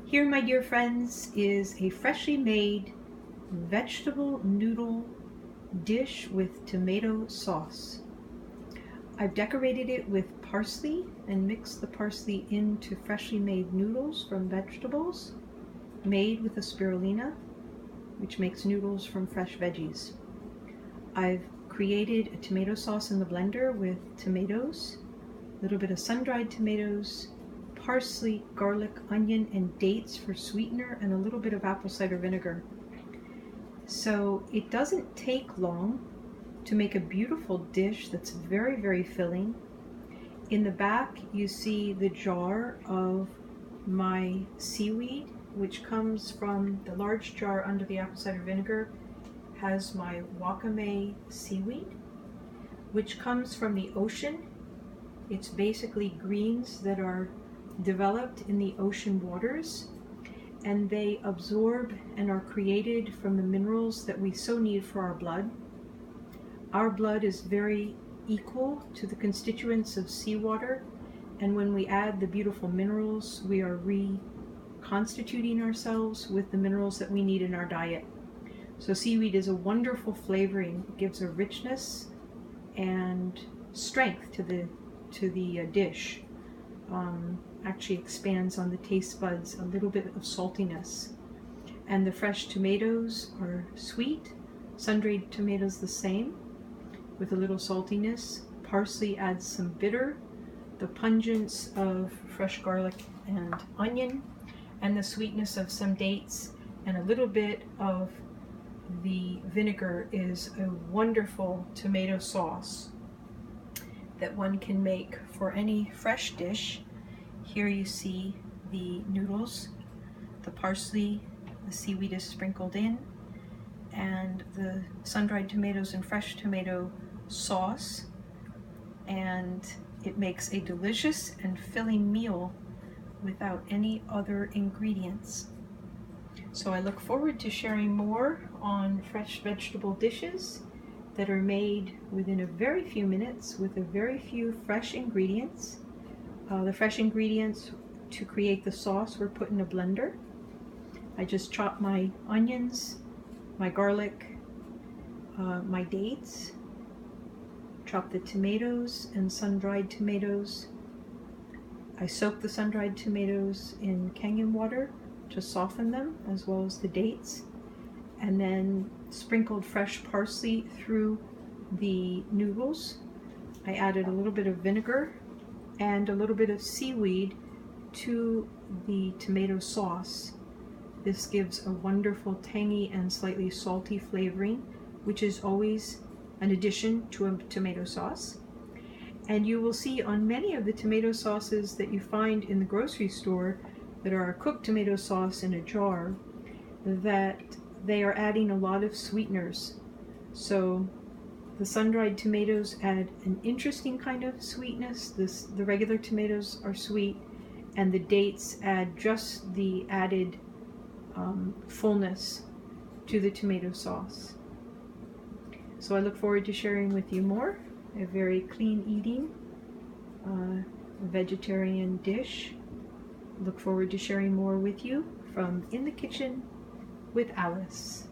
Here, my dear friends, is a freshly made vegetable noodle dish with tomato sauce. I've decorated it with parsley and mixed the parsley into freshly made noodles from vegetables made with a spirulina, which makes noodles from fresh veggies. I've created a tomato sauce in the blender with tomatoes, a little bit of sun-dried tomatoes, parsley, garlic, onion, and dates for sweetener, and a little bit of apple cider vinegar. So it doesn't take long to make a beautiful dish that's very, very filling. In the back, you see the jar of my seaweed, which comes from the large jar under the apple cider vinegar, has my wakame seaweed, which comes from the ocean. It's basically greens that are developed in the ocean waters, and they absorb and are created from the minerals that we so need for our blood. Our blood is very equal to the constituents of seawater, and when we add the beautiful minerals, we are reconstituting ourselves with the minerals that we need in our diet. So seaweed is a wonderful flavoring. It gives a richness and strength to the dish. Actually expands on the taste buds, a little bit of saltiness. And the fresh tomatoes are sweet, sun-dried tomatoes the same, with a little saltiness. Parsley adds some bitter, the pungence of fresh garlic and onion, and the sweetness of some dates, and a little bit of the vinegar is a wonderful tomato sauce that one can make for any fresh dish. Here you see the noodles, the parsley, the seaweed is sprinkled in, and the sun-dried tomatoes and fresh tomato sauce, and it makes a delicious and filling meal without any other ingredients. So I look forward to sharing more on fresh vegetable dishes that are made within a very few minutes with a very few fresh ingredients. The fresh ingredients to create the sauce were put in a blender. I just chopped my onions, my garlic, my dates, chopped the tomatoes and sun-dried tomatoes. I soaked the sun-dried tomatoes in Kangen water to soften them, as well as the dates, and then sprinkled fresh parsley through the noodles. I added a little bit of vinegar and a little bit of seaweed to the tomato sauce. This gives a wonderful tangy and slightly salty flavoring, which is always an addition to a tomato sauce. And you will see on many of the tomato sauces that you find in the grocery store that are a cooked tomato sauce in a jar, that they are adding a lot of sweeteners. So the sun-dried tomatoes add an interesting kind of sweetness. The regular tomatoes are sweet, and the dates add just the added fullness to the tomato sauce. So I look forward to sharing with you more. A very clean eating vegetarian dish. Look forward to sharing more with you from In the Kitchen with Alice.